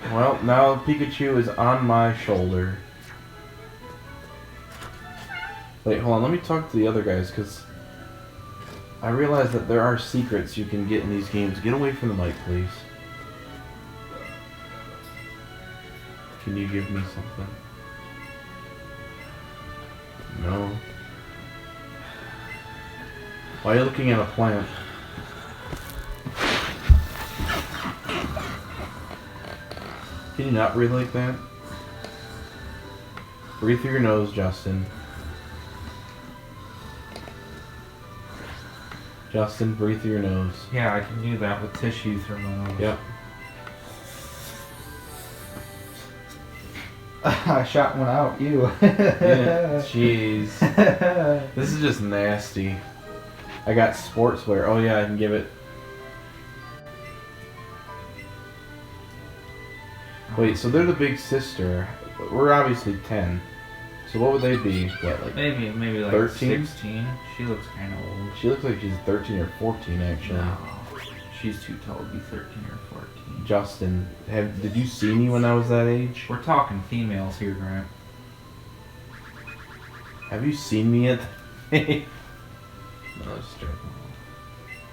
Well, now Pikachu is on my shoulder. Wait, hold on. Let me talk to the other guys, because I realize that there are secrets you can get in these games. Get away from the mic, please. Can you give me something? No. Why are you looking at a plant? Can you not breathe like that? Breathe through your nose, Justin. Justin, breathe through your nose. Yeah, I can do that with tissue through my nose. Yep. I shot one out, you. Yeah, jeez. This is just nasty. I got sportswear. Oh yeah, I can give it. Wait, so they're the big sister. We're obviously 10. So what would they be? What, like Maybe like 13? 16. She looks kind of old. She looks like she's 13 or 14 actually. No, she's too tall to be 13 or 14. Justin, did you see me when I was that age? We're talking females here, Grant. Have you seen me at? No, just joking.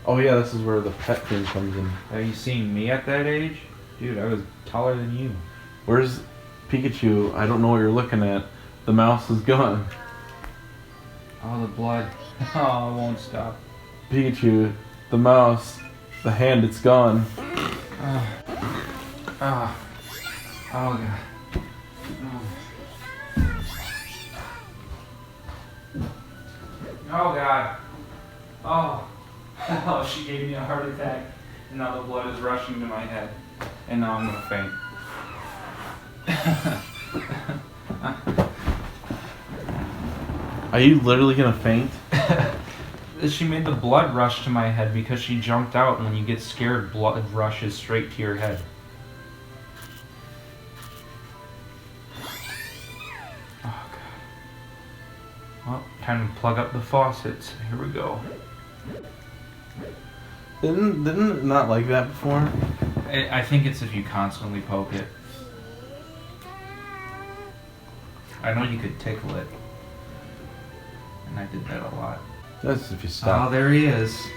Oh yeah, this is where the pet thing comes in. Have you seen me at that age? Dude, I was taller than you. Where's Pikachu? I don't know what you're looking at. The mouse is gone. Oh, the blood. Oh, it won't stop. Pikachu, the mouse, the hand, it's gone. Oh, oh, oh God. Oh God. Oh. Oh, she gave me a heart attack. And now the blood is rushing to my head. And now I'm gonna faint. Are you literally gonna faint? She made the blood rush to my head because she jumped out, and when you get scared, blood rushes straight to your head. Oh God. Well, time to plug up the faucets. Here we go. Didn't it not like that before? I think it's if you constantly poke it. I know you could tickle it. And I did that a lot. That's if you Oh, stop. there he is.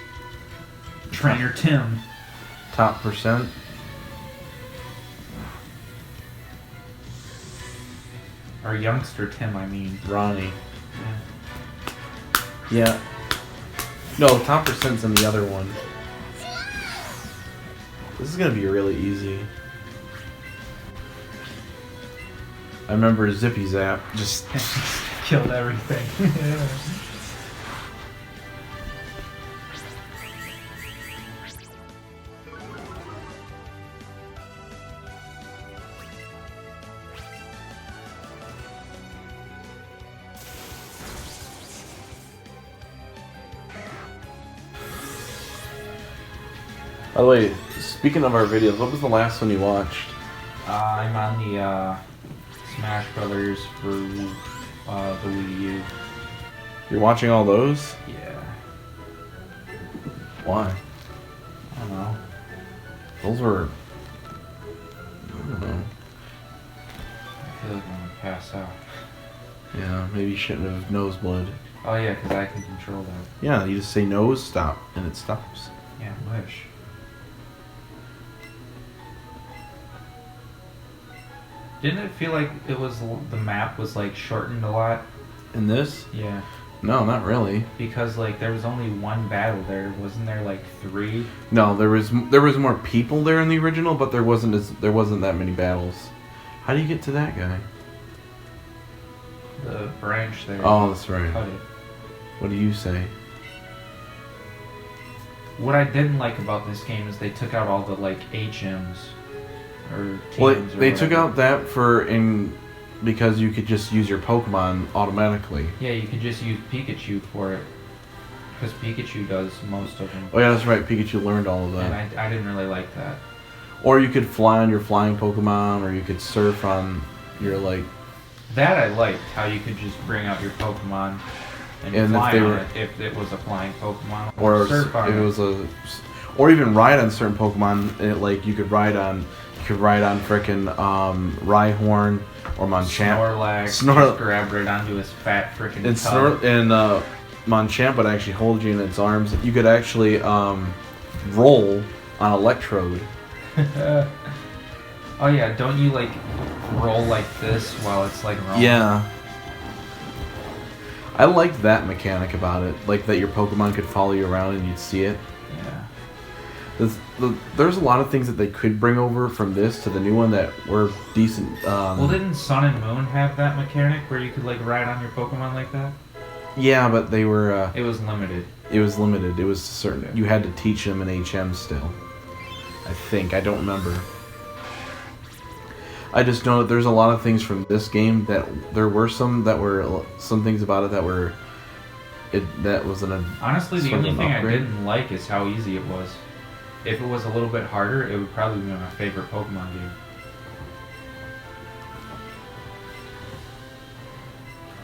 Trainer Tim. Top percent. Or youngster Tim, I mean. Ronnie. Yeah. Yeah. No, top percent's in the other one. This is gonna be really easy. I remember Zippy Zap just Killed everything. By the way, speaking of our videos, what was the last one you watched? I'm on the Smash Brothers for the Wii U. You're watching all those? Yeah. Why? I don't know. Those were... I don't know. I feel like I'm gonna pass out. Yeah, maybe you shouldn't have noseblood. Oh yeah, because I can control that. Yeah, you just say nose, stop, and it stops. Yeah, wish. Didn't it feel like it was the map was like shortened a lot? In this? Yeah. No, not really. Because like there was only one battle there, wasn't there? Like 3. No, there was more people there in the original, but there wasn't that many battles. How do you get to that guy? The branch there. Oh, that's right. Cut it. What do you say? What I didn't like about this game is they took out all the like HMs or teams. Well, or they took whatever. out that because you could just use your Pokemon automatically. Yeah, you could just use Pikachu for it. Because Pikachu does most of them. Oh yeah, that's right. Pikachu learned all of that. And I didn't really like that. Or you could fly on your flying Pokemon, or you could surf on your like. That I liked, how you could just bring out your Pokemon and And if fly they on were- it if it was a flying Pokemon. Or surf on if it was or even ride on certain Pokemon. Like you could ride on could ride on frickin' Rhyhorn or Machamp. Snorlax. Just grabbed right onto his fat frickin' Machamp would actually hold you in its arms. You could actually roll on Electrode. Oh yeah, don't you like roll like this while it's like rolling? Yeah. I liked that mechanic about it, like that your Pokemon could follow you around and you'd see it. Yeah. There's a lot of things that they could bring over from this to the new one that were decent. Well, didn't Sun and Moon have that mechanic where you could like ride on your Pokemon like that? Yeah, but they were. It was limited. It was limited. It was certain. You had to teach them an HM still. I think. I don't remember. I just know that there's a lot of things from this game that there were some things about it that were. That was Honestly, the only thing I didn't like is how easy it was. If it was a little bit harder, it would probably be my favorite Pokemon game.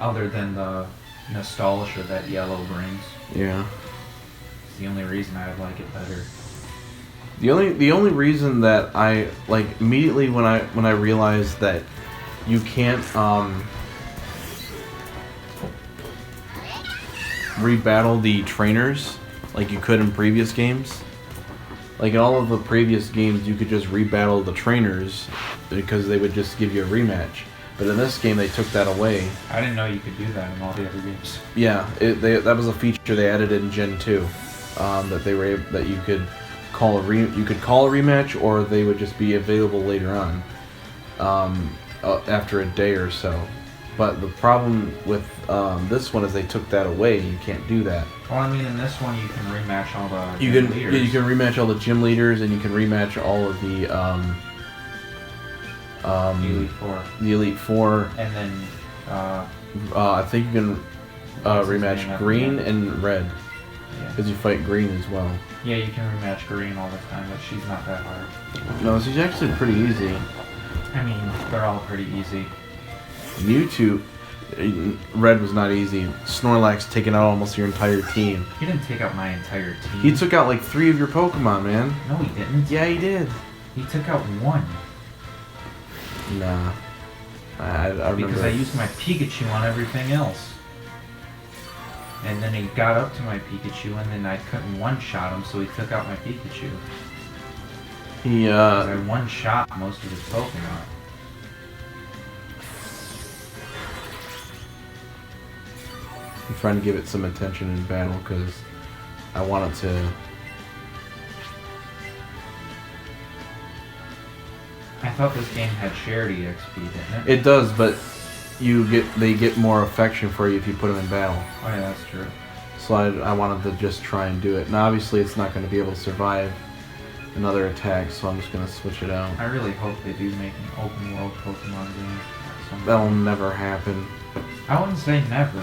Other than the nostalgia that yellow brings. Yeah. It's the only reason I would like it better. The only reason that I like immediately when I realized that you can't rebattle the trainers like you could in previous games. Like in all of the previous games, you could just rebattle the trainers because they would just give you a rematch. But in this game, they took that away. I didn't know you could do that in all the other games. Yeah, that was a feature they added in Gen 2. That you could call a rematch, or they would just be available later on, after a day or so. But the problem with this one is they took that away. You can't do that. Well, I mean, in this one you can rematch all the gym leaders. Yeah, you can rematch all the gym leaders, and you can rematch all of the Elite Four. The Elite Four. And then I think you can rematch Green and Red. Because you fight Green as well. Yeah, you can rematch Green all the time, but she's not that hard. No, she's actually pretty easy. I mean, they're all pretty easy. Mewtwo, Red was not easy. Snorlax taking out almost your entire team. He didn't take out my entire team. He took out like 3 of your Pokemon, man. No, he didn't. Yeah, he did. He took out 1. Nah. I remember. Because I used my Pikachu on everything else. And then he got up to my Pikachu, and then I couldn't one-shot him, so he took out my Pikachu. I one-shot most of his Pokemon. I'm trying to give it some attention in battle, because I want it to... I thought this game had charity XP, didn't it? It does, but they get more affection for you if you put them in battle. Oh yeah, that's true. So I wanted to just try and do it. Now obviously it's not going to be able to survive another attack, so I'm just going to switch it out. I really hope they do make an open world Pokemon game. That'll never happen. I wouldn't say never.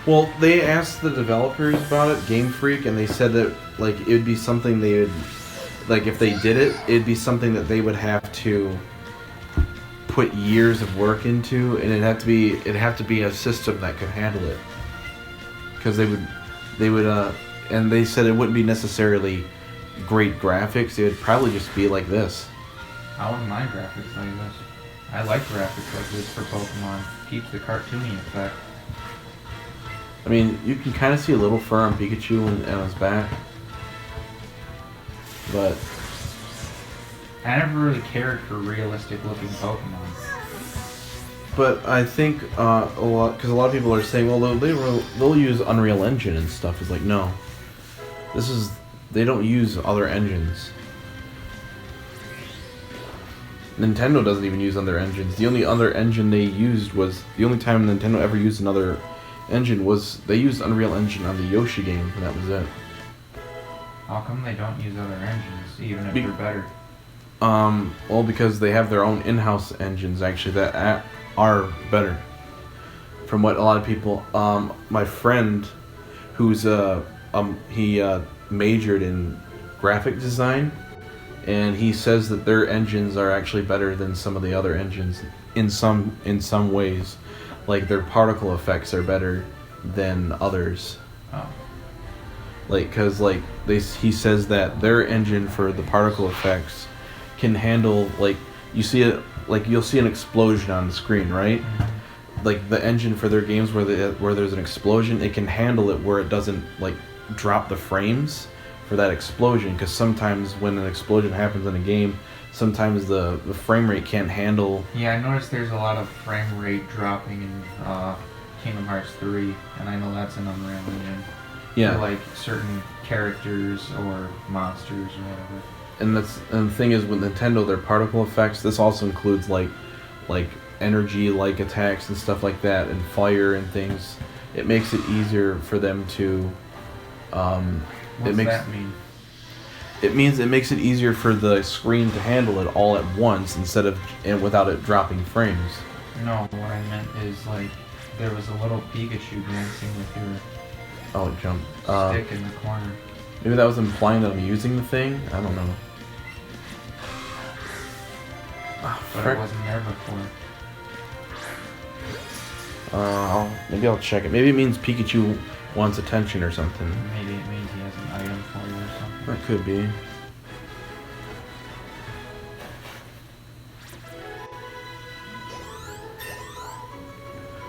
Well, they asked the developers about it, Game Freak, and they said that like it would be something they would, like if they did it, it'd be something that they would have to put years of work into, and it'd have to be a system that could handle it. Because they would, and they said it wouldn't be necessarily great graphics. It would probably just be like this. I wouldn't mind graphics like this. I like graphics like this for Pokemon. Keeps the cartoony effect. I mean, you can kind of see a little fur on Pikachu and on his back, but I never really cared for realistic-looking Pokemon. But I think a lot of people are saying, well, they'll use Unreal Engine and stuff. It's like, no, they don't use other engines. Nintendo doesn't even use other engines. The only other engine they used was the only time Nintendo ever used another engine was they used Unreal Engine on the Yoshi game, and that was it. How come they don't use other engines, even if they're better? Well, because they have their own in-house engines actually that are better. From what a lot of people, my friend, who's he majored in graphic design, and he says that their engines are actually better than some of the other engines in some ways. Like their particle effects are better than others. Oh. Like, cause like he says that their engine for the particle effects can handle like you see it like you'll see an explosion on the screen, right? Like the engine for their games where there's an explosion, it can handle it where it doesn't like drop the frames for that explosion, because sometimes when an explosion happens in a game, sometimes the frame rate can't handle. Yeah, I noticed there's a lot of frame rate dropping in Kingdom Hearts 3, and I know that's an Unreal Engine. Yeah. For, like certain characters or monsters or whatever. And the thing is with Nintendo, their particle effects, this also includes like energy like attacks and stuff like that, and fire and things. It makes it easier for them to What's that mean? It means it makes it easier for the screen to handle it all at once instead of and without it dropping frames. No, what I meant is like there was a little Pikachu dancing with your Oh, it jumped. stick in the corner. Maybe that was implying that I'm using the thing? I don't know. Oh, But frick. it wasn't there before. Maybe I'll check it. Maybe it means Pikachu wants attention or something. Maybe it means he has an item for you or something. That could be.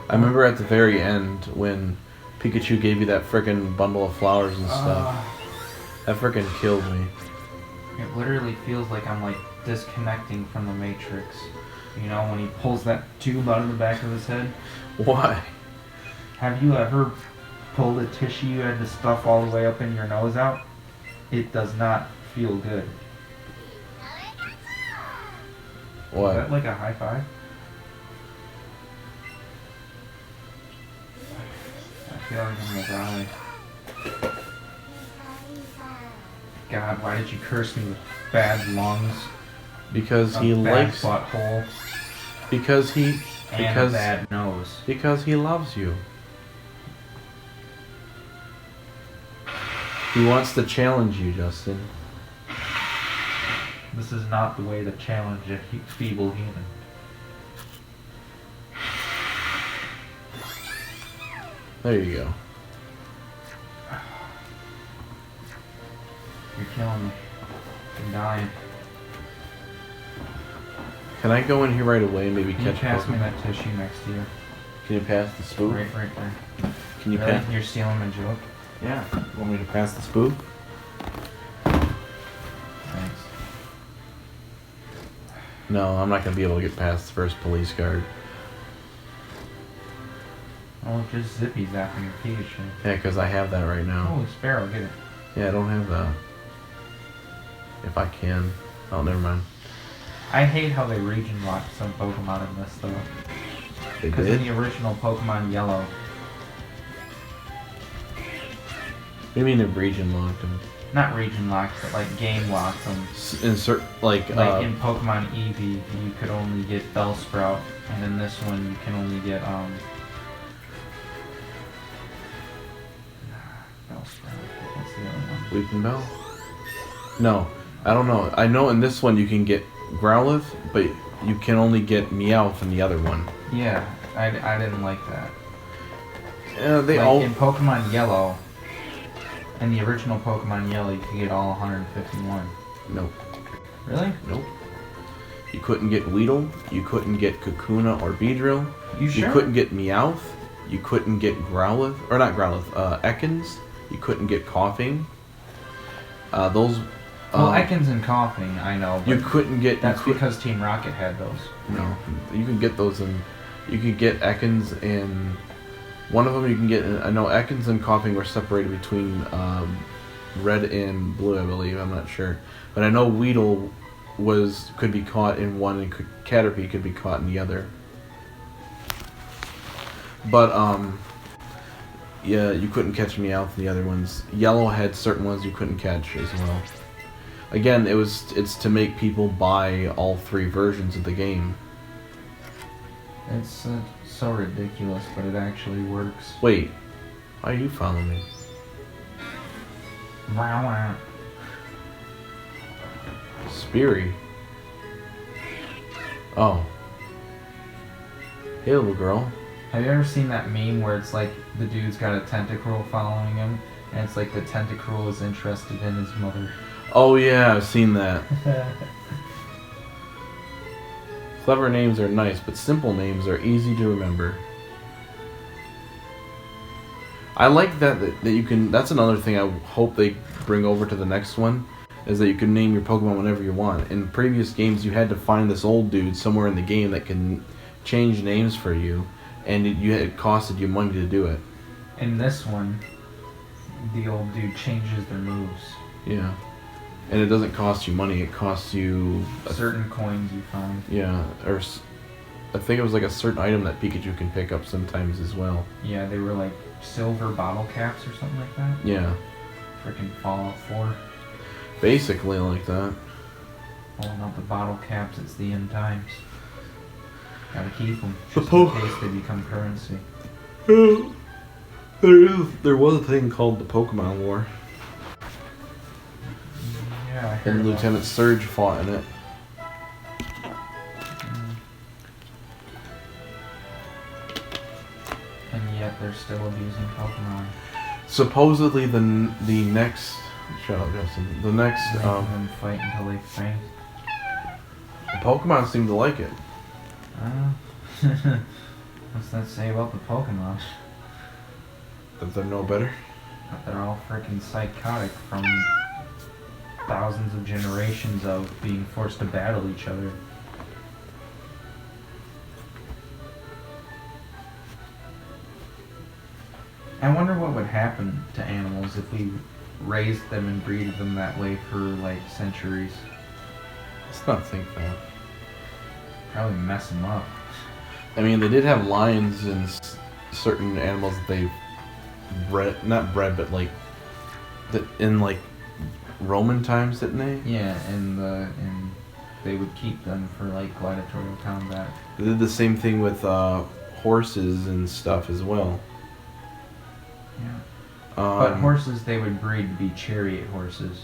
I remember at the very end when Pikachu gave you that frickin' bundle of flowers and stuff. That frickin' killed me. It literally feels like I'm like disconnecting from the Matrix. You know, when he pulls that tube out of the back of his head. Why? Have you ever pulled a tissue you had to stuff all the way up in your nose out? It does not feel good. Is What? that like a high five? I feel like I'm gonna die. God, why did you curse me with bad lungs? Because he a bad likes. butthole Because he. and Because. a bad nose. Because he loves you. He wants to challenge you, Justin. This is not the way to challenge a feeble human. There you go. You're killing me. I'm dying. Can I go in here right away and maybe Can you catch pass me Pokemon? that tissue next to you? Can you pass the spook? Right there. Can you Really? pass? You're stealing my joke? Yeah. Want me to pass the spook? Thanks. No, I'm not gonna be able to get past the first police guard. Oh, just Zippy's zapping your Pikachu. Yeah, because I have that right now. Holy Sparrow, get it. Yeah, I don't have that. If I can. Oh, never mind. I hate how they region locked some Pokemon in this though. They Because in did? the original Pokemon Yellow, Maybe in the region locked them. not region locked, but like game locked them. Insert, like In Pokemon Eevee, you could only get Bellsprout, and in this one you can only get Bellsprout. What's the other one? Weeping Bell? No, I don't know. I know in this one you can get Growlithe, but you can only get Meowth in the other one. Yeah, I didn't like that. Yeah, they Like all. in Pokemon Yellow, in the original Pokemon Yellow, you could get all 151. Nope. Really? Nope. You couldn't get Weedle. You couldn't get Kakuna or Beedrill. You sure? You couldn't get Meowth. You couldn't get Growlithe, or not Growlithe. Ekans. You couldn't get Coughing. Those. Well, Ekans and Coughing, I know. But You couldn't get. that's you could- because Team Rocket had those. No, you can get those in. You could get Ekans in. One of them you can get. I know Ekans and Coughing were separated between red and blue, I believe. I'm not sure, but I know Weedle could be caught in one, and Caterpie could be caught in the other. But yeah, you couldn't catch Meowth in the other ones. Yellow had certain ones you couldn't catch as well. Again, it's to make people buy all three versions of the game. It's so ridiculous, but it actually works. Wait, why are you following me? Wow, wow. Speary. Oh. Hey, little girl. Have you ever seen that meme where it's like the dude's got a Tentacruel following him, and it's like the Tentacruel is interested in his mother? Oh yeah, I've seen that. Clever names are nice, but simple names are easy to remember. I like that you can. That's another thing I hope they bring over to the next one, is that you can name your Pokemon whenever you want. In previous games, you had to find this old dude somewhere in the game that can change names for you, and it costed you money to do it. In this one, the old dude changes their moves. Yeah. And it doesn't cost you money, it costs you... certain coins you find. Yeah, or I think it was like a certain item that Pikachu can pick up sometimes as well. Yeah, they were like silver bottle caps or something like that. Yeah. Freaking Fallout 4. Basically like that. Pulling out the bottle caps, it's the end times. Gotta keep them, The just in case they become currency. There was a thing called the Pokemon War. Yeah, I heard And about Lieutenant Surge fought in it. And yet they're still abusing Pokemon. Supposedly the next... Shut up, Justin. The next... Making them fight until they faint. Pokemon seem to like it. What's that say about the Pokemon? That they're no better. That they're all freaking psychotic from thousands of generations of being forced to battle each other. I wonder what would happen to animals if we raised them and breeded them that way for like centuries. Let's not think that. Probably mess them up. I mean, they did have lions and certain animals that they not bred, but like that in like Roman times, didn't they? Yeah, and they would keep them for like gladiatorial combat. They did the same thing with horses and stuff as well. Yeah. But horses they would breed to be chariot horses.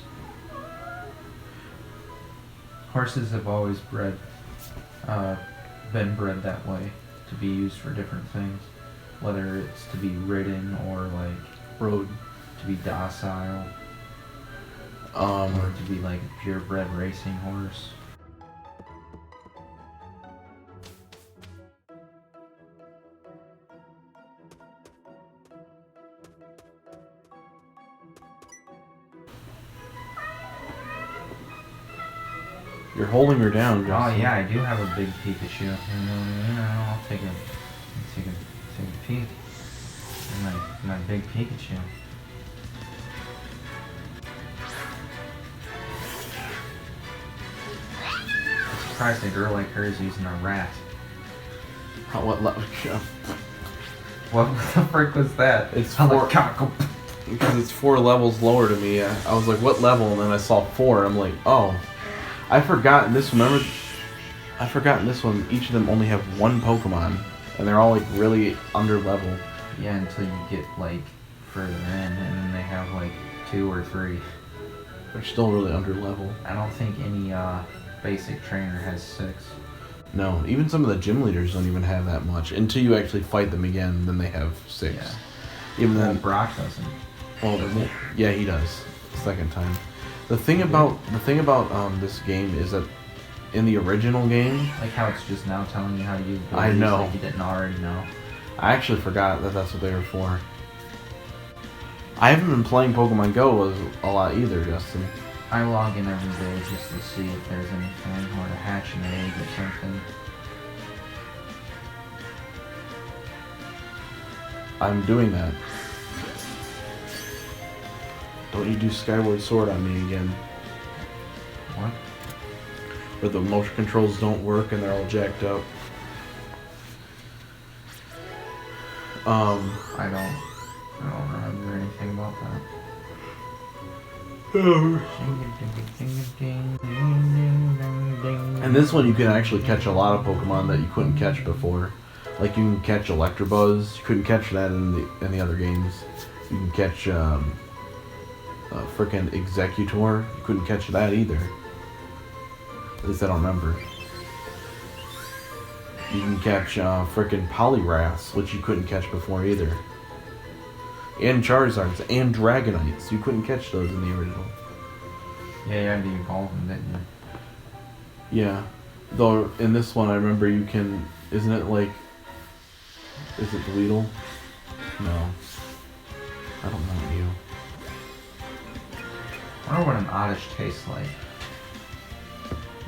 Horses have always been bred that way to be used for different things, whether it's to be ridden or like Road. to be docile Um, or to be like a purebred racing horse. you're holding her down, Oh Justin. yeah, I do have a big Pikachu. I'll take a peek at my big Pikachu. I'm surprised a girl like her is using a rat. What level? What the frick was that? It's I'm four- like, cockle. Because it's 4 levels lower to me. I was like, what level? And then I saw 4. I'm like, oh. I forgot in this one. Remember? I forgot in this one. Each of them only have 1 Pokemon, and they're all like really under level. Yeah, until you get like further in, and then they have like 2 or 3. They're still really under level. I don't think any basic trainer has 6. No, even some of the gym leaders don't even have that much until you actually fight them again. Then they have 6. Yeah. Even Well, then, Brock doesn't. well, yeah, he does. Second time. The thing about this game is that in the original game, Like how it's just now telling you how to use abilities I know. like you didn't already know. I actually forgot that that's what they were for. I haven't been playing Pokemon Go a lot either, Justin. I log in every day just to see if there's anything or to hatch an egg or something. I'm doing that. Don't you do Skyward Sword on me again. What? Where the motion controls don't work and they're all jacked up. I don't remember anything about that. And this one you can actually catch a lot of Pokemon that you couldn't catch before. Like you can catch Electabuzz. You couldn't catch that in the other games. You can catch frickin' Executor. You couldn't catch that either. At least I don't remember. You can catch frickin' Poliwraths, which you couldn't catch before either. And Charizards and Dragonites. You couldn't catch those in the original. Yeah, you had to evolve them, didn't you? Yeah. Though in this one, I remember you can. Isn't it like? Is it Dweedle? No. I don't know you. I wonder what an Oddish tastes like.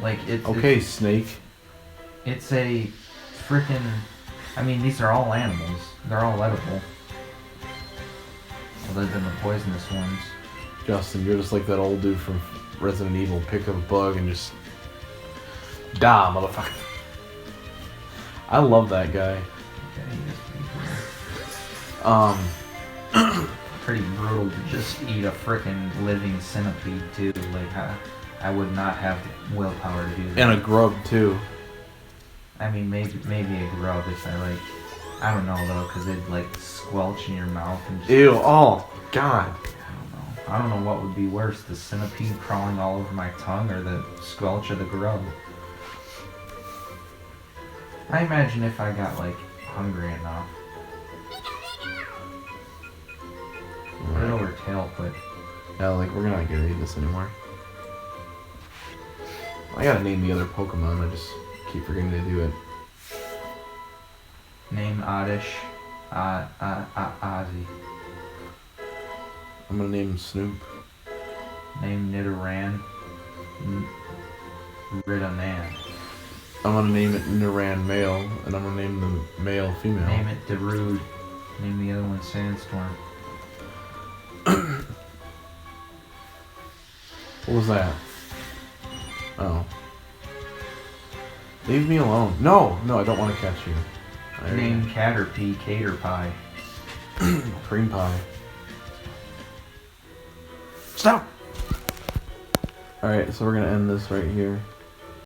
Like it's Okay, Snake. It's a freaking. I mean, these are all animals. They're all edible. Other than the poisonous ones. Justin, you're just like that old dude from Resident Evil. Pick up a bug and just die, motherfucker. I love that guy. Okay, he is pretty brutal. Pretty brutal to just eat a freaking living centipede too. Like I would not have the willpower to do that. And a grub too. I mean, maybe a grub if I like. I don't know though, because they'd like squelch in your mouth and just. Ew! Oh God. I don't know what would be worse, the centipede crawling all over my tongue or the squelch of the grub. I imagine if I got like hungry enough. Put it over tail quick. Yeah, like we're not gonna eat this anymore. I gotta name the other Pokemon. I just keep forgetting to do it. Name Oddish. Ozzy. I'm gonna name him Snoop. Name Nidoran. Ridonan. I'm gonna name it Nidoran male, and I'm gonna name the male female. Name it Darude. Name the other one Sandstorm. What was that? Oh. Leave me alone. No, I don't want to catch you. Name Caterpie Caterpie. Cream pie. Stop! Alright, so we're gonna end this right here.